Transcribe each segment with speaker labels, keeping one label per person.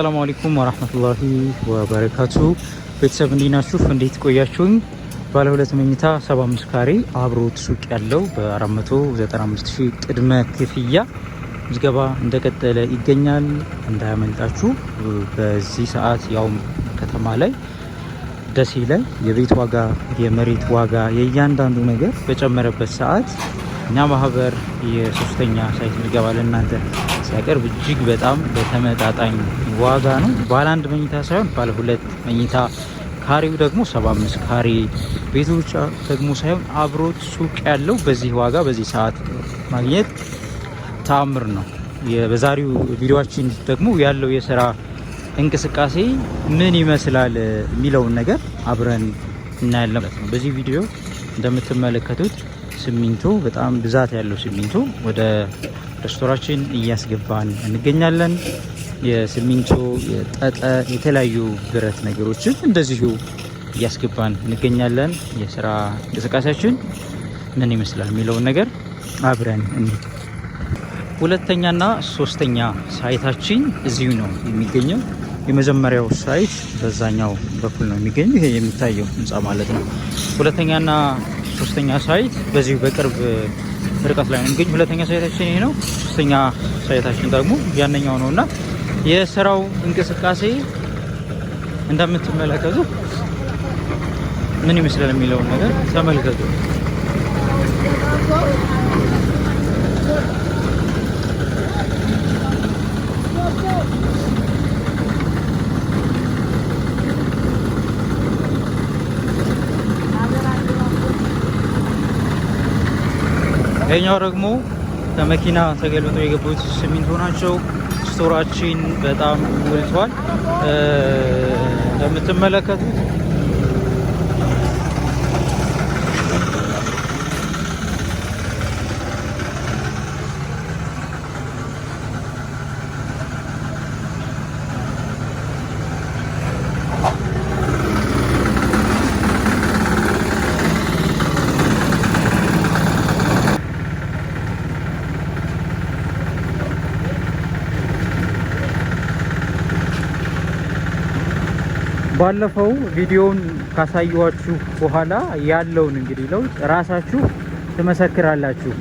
Speaker 1: ሰላም አለይኩም ወራህመቱላሂ ወበረካቱ። ቤተሰብ እንዲናችሁ እንዴት ቆያችሁኝ? ባለ ሁለት መኝታ 75 ካሬ አብሮት ሱቅ ያለው በ495 ሺህ ቅድመ ክፍያ ምዝገባ እንደቀጠለ ይገኛል። እንዳያመልጣችሁ። በዚህ ሰዓት ያው ከተማ ላይ ደሴ ላይ የቤት ዋጋ የመሬት ዋጋ የእያንዳንዱ ነገር በጨመረበት ሰዓት እኛ ማህበር የሶስተኛ ሳይት ምዝገባ ለእናንተ ሲያቀርብ እጅግ በጣም በተመጣጣኝ ዋጋ ነው። ባለ አንድ መኝታ ሳይሆን ባለ ሁለት መኝታ ካሬው ደግሞ 75 ካሬ ቤቶች ደግሞ ሳይሆን አብሮት ሱቅ ያለው በዚህ ዋጋ በዚህ ሰዓት ማግኘት ተአምር ነው። በዛሬው ቪዲዮአችን ደግሞ ያለው የስራ እንቅስቃሴ ምን ይመስላል የሚለውን ነገር አብረን እናያለን። በዚህ ቪዲዮ እንደምትመለከቱት ሲሚንቶ በጣም ብዛት ያለው ሲሚንቶ ወደ ሬስቶራንታችን እያስገባን እንገኛለን። የሲሚንቶ የጠጠር የተለያዩ ብረት ነገሮችን እንደዚሁ እያስገባን እንገኛለን። የስራ እንቅስቃሴያችን ምን ይመስላል የሚለውን ነገር አብረን እንሂድ። ሁለተኛና ሶስተኛ ሳይታችን እዚሁ ነው የሚገኘው። የመጀመሪያው ሳይት በዛኛው በኩል ነው የሚገኘው፣ ይሄ የሚታየው ህንጻ ማለት ነው። ሁለተኛና ሶስተኛ ሳይት በዚሁ በቅርብ ርቀት ላይ ነው የሚገኘው። ሁለተኛ ሳይታችን ይሄ ነው። ሶስተኛ ሳይታችን ደግሞ ያነኛው ነውና የስራው እንቅስቃሴ እንደምትመለከቱ ምን ይመስላል የሚለውን ነገር ተመልከቱ። ይሄኛው ደግሞ ከመኪና ተገልብጦ የገቡት ሲሚንቶ ናቸው። ስቶራችን በጣም ሞልቷል እንደምትመለከቱት። ባለፈው ቪዲዮውን ካሳየኋችሁ በኋላ ያለውን እንግዲህ ለውጥ ራሳችሁ ትመሰክራላችሁ።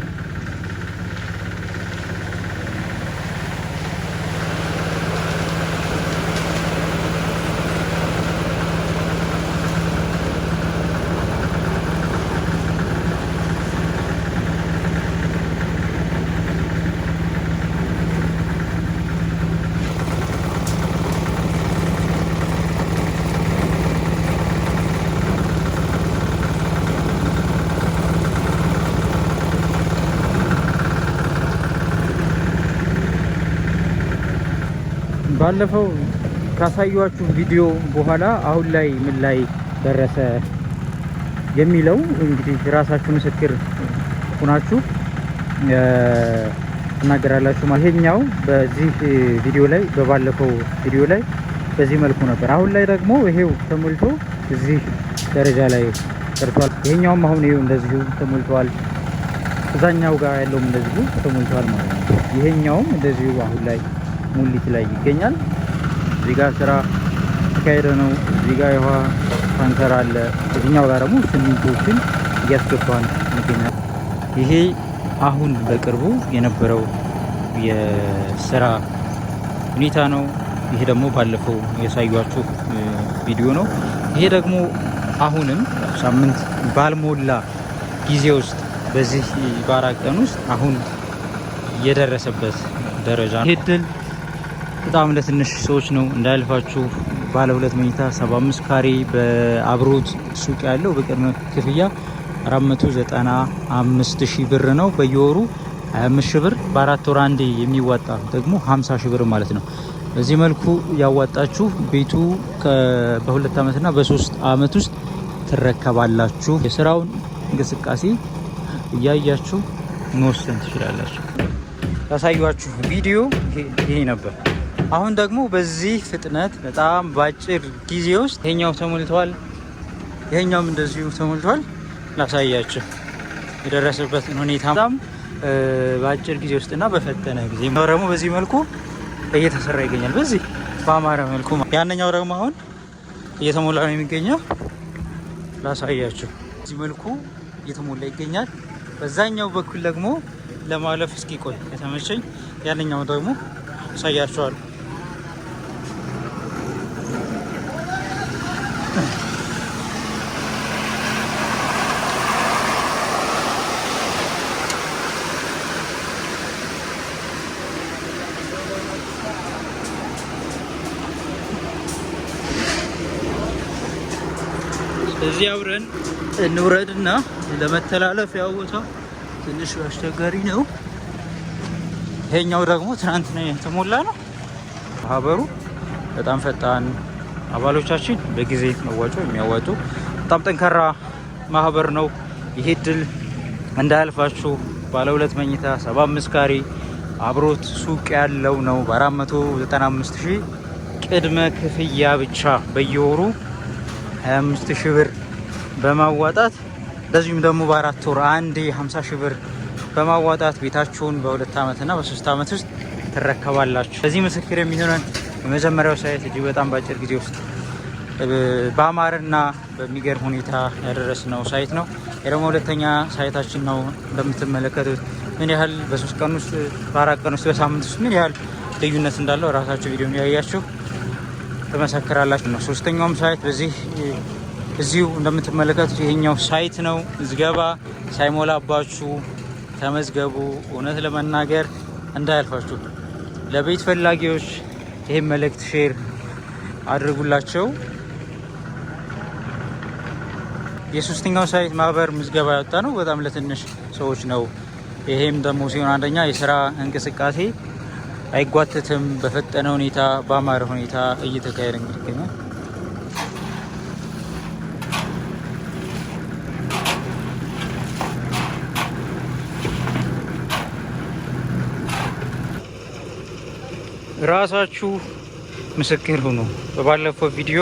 Speaker 1: ባለፈው ካሳየኋችሁ ቪዲዮ በኋላ አሁን ላይ ምን ላይ ደረሰ የሚለው እንግዲህ ራሳችሁ ምስክር ሆናችሁ ተናገራላችሁ። ይሄኛው በዚህ ቪዲዮ ላይ በባለፈው ቪዲዮ ላይ በዚህ መልኩ ነበር። አሁን ላይ ደግሞ ይሄው ተሞልቶ እዚህ ደረጃ ላይ ደርሷል። ይሄኛውም አሁን ይሄው እንደዚሁ ተሞልቷል። እዛኛው ጋር ያለውም እንደዚሁ ተሞልቷል ማለት ነው። ይሄኛውም እንደዚሁ አሁን ላይ ሙሊት ላይ ይገኛል። እዚህ ጋር ስራ ተካሄደ ነው። እዚህ ጋር የውሃ ታንከር አለ። እዚህኛው ጋር ደግሞ ሲሚንቶችን እያስገባን ይገኛል። ይሄ አሁን በቅርቡ የነበረው የስራ ሁኔታ ነው። ይሄ ደግሞ ባለፈው ያሳዩአችሁ ቪዲዮ ነው። ይሄ ደግሞ አሁንም ሳምንት ባልሞላ ጊዜ ውስጥ በዚህ በአራት ቀን ውስጥ አሁን የደረሰበት ደረጃ ነው። ይሄ ድል በጣም ለትንሽ ሰዎች ነው እንዳያልፋችሁ። ባለ ሁለት መኝታ 75 ካሬ በአብሮት ሱቅ ያለው በቅድመ ክፍያ 495 ሺህ ብር ነው። በየወሩ 25 ሺህ ብር፣ በአራት ወር አንዴ የሚዋጣ ደግሞ 50 ሺህ ብር ማለት ነው። በዚህ መልኩ ያዋጣችሁ ቤቱ በሁለት ዓመትና በሶስት ዓመት ውስጥ ትረከባላችሁ። የስራውን እንቅስቃሴ እያያችሁ መወሰን ትችላላችሁ። ያሳዩአችሁ ቪዲዮ ይሄ ነበር። አሁን ደግሞ በዚህ ፍጥነት በጣም ባጭር ጊዜ ውስጥ ይሄኛው ተሞልቷል፣ ይሄኛውም እንደዚሁ ተሞልቷል። ላሳያችሁ የደረሰበትን ሁኔታ በጣም በአጭር ጊዜ ውስጥና በፈጠነ ጊዜ ደግሞ በዚህ መልኩ እየተሰራ ይገኛል። በዚህ በአማረ መልኩ። ያንኛው ደግሞ አሁን እየተሞላ ነው የሚገኘው። ላሳያችሁ። እዚህ መልኩ እየተሞላ ይገኛል። በዛኛው በኩል ደግሞ ለማለፍ እስኪ ቆይ ከተመቸኝ ያንኛው ደግሞ አሳያችኋለሁ። እዚህ አብረን እንውረድና ለመተላለፍ ያው ቦታው ትንሽ አስቸጋሪ ነው። ይሄኛው ደግሞ ትናንትና የተሞላ ነው። ማህበሩ በጣም ፈጣን፣ አባሎቻችን በጊዜ መዋጮ የሚያዋጡ በጣም ጠንካራ ማህበር ነው። ይሄ ድል እንዳያልፋችሁ። ባለ 2 መኝታ 75 ካሬ አብሮት ሱቅ ያለው ነው። በ495,000 ቅድመ ክፍያ ብቻ በየወሩ 25,000 ብር በማዋጣት እንደዚሁም ደግሞ በ4 ወር አንዴ 50,000 ብር በማዋጣት ቤታችሁን በ2 ዓመትና በ3 ዓመት ውስጥ ትረከባላችሁ። ለዚህ ምስክር የሚሆነን የመጀመሪያው ሳይት እጅግ በጣም በአጭር ጊዜ ውስጥ በአማረና በሚገርም ሁኔታ ያደረስነው ሳይት ነው። የደግሞ ሁለተኛ ሳይታችን ነው። እንደምትመለከቱት ምን ያህል በ3 ቀን ውስጥ በ4 ቀን ውስጥ በሳምንት ውስጥ ምን ያህል ልዩነት እንዳለው ራሳችሁ ቪዲዮ ያያችሁ ተመሰክራላችሁ ነው። ሶስተኛውም ሳይት እዚሁ እንደምትመለከቱት ይሄኛው ሳይት ነው። ዝገባ ሳይሞላባችሁ ተመዝገቡ። እውነት ለመናገር እንዳያልፋችሁ። ለቤት ፈላጊዎች ይሄን መልእክት ሼር አድርጉላቸው። የሶስተኛው ሳይት ማህበር ምዝገባ ያወጣ ነው በጣም ለትንሽ ሰዎች ነው። ይሄም ደግሞ ሲሆን አንደኛ የስራ እንቅስቃሴ አይጓተትም። በፈጠነ ሁኔታ በአማረ ሁኔታ እየተካሄደ ይገኛል። ራሳችሁ ምስክር ሁኑ። በባለፈው ቪዲዮ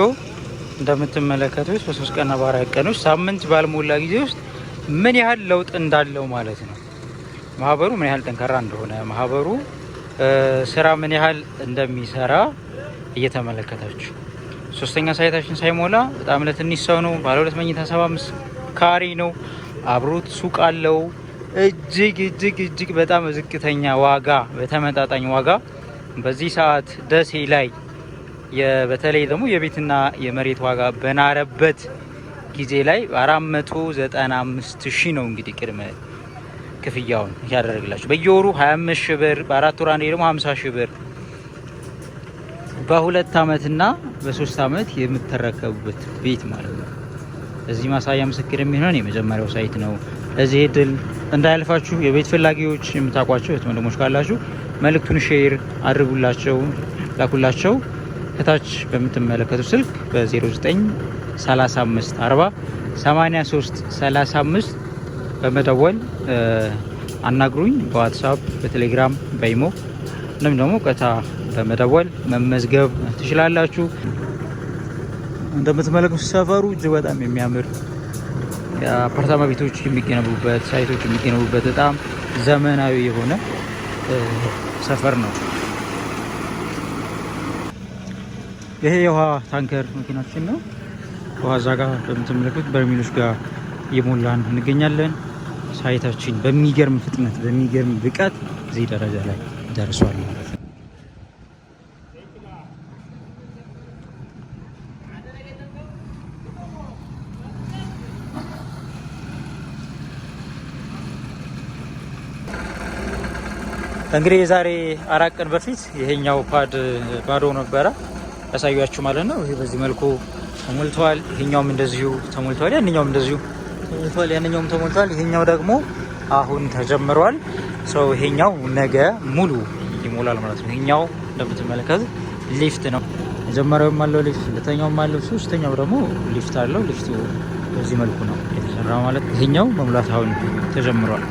Speaker 1: እንደምትመለከቱት በ3 ቀንና በ4 ቀን ውስጥ ሳምንት ባልሞላ ጊዜ ውስጥ ምን ያህል ለውጥ እንዳለው ማለት ነው። ማህበሩ ምን ያህል ጠንካራ እንደሆነ፣ ማህበሩ ስራ ምን ያህል እንደሚሰራ እየተመለከታችሁ። ሶስተኛ ሳይታችን ሳይሞላ በጣም ለትንሽ ሰው ነው። ባለ 2 መኝታ 75 ካሬ ነው። አብሮት ሱቅ አለው። እጅግ በጣም ዝቅተኛ ዋጋ፣ በተመጣጣኝ ዋጋ በዚህ ሰዓት ደሴ ላይ በተለይ ደግሞ የቤትና የመሬት ዋጋ በናረበት ጊዜ ላይ 495,000 ነው እንግዲህ ቅድመ ክፍያውን ያደረግላችሁ። በየወሩ 25,000 ብር፣ በ4 ወር አንዴ ደግሞ 50,000 ብር በ2 ዓመትና በ3 ዓመት የምትረከቡበት ቤት ማለት ነው። እዚህ ማሳያ ምስክር የሚሆነን የመጀመሪያው ሳይት ነው። እዚህ ድል እንዳያልፋችሁ። የቤት ፈላጊዎች የምታውቋቸው ወንድሞች ካላችሁ መልእክቱን ሼር አድርጉላቸው፣ ላኩላቸው። ከታች በምትመለከቱ ስልክ በ0935 40 83 35 በመደወል አናግሩኝ። በዋትሳፕ፣ በቴሌግራም፣ በኢሞ እንዲሁም ደግሞ ቀጥታ በመደወል መመዝገብ ትችላላችሁ። እንደምትመለከቱ ሰፈሩ እጅግ በጣም የሚያምር የአፓርታማ ቤቶች የሚገነቡበት፣ ሳይቶች የሚገነቡበት በጣም ዘመናዊ የሆነ ሰፈር ነው። ይሄ የውሃ ታንከር መኪናችን ነው። ውሃ እዛ ጋር በምትመለከቱት በርሜሎች ጋር እየሞላን እንገኛለን። ሳይታችን በሚገርም ፍጥነት በሚገርም ብቃት እዚህ ደረጃ ላይ ደርሷል ማለት ነው። እንግዲህ የዛሬ 4 ቀን በፊት ይሄኛው ፓድ ባዶ ነበረ ያሳያችሁ ማለት ነው። ይሄ በዚህ መልኩ ተሞልቷል። ይሄኛውም እንደዚሁ ተሞልቷል። ያንኛውም እንደዚሁ ተሞልቷል። ያንኛውም ተሞልቷል። ይሄኛው ደግሞ አሁን ተጀምሯል። ይሄኛው ነገ ሙሉ ይሞላል ማለት ነው። ይሄኛው እንደምትመለከቱት ሊፍት ነው። መጀመሪያውም አለው ሊፍት፣ ሁለተኛውም አለው፣ ሶስተኛው ደግሞ ሊፍት አለው። ሊፍቱ በዚህ መልኩ ነው የተሰራ ማለት። ይሄኛው መሙላት አሁን ተጀምሯል።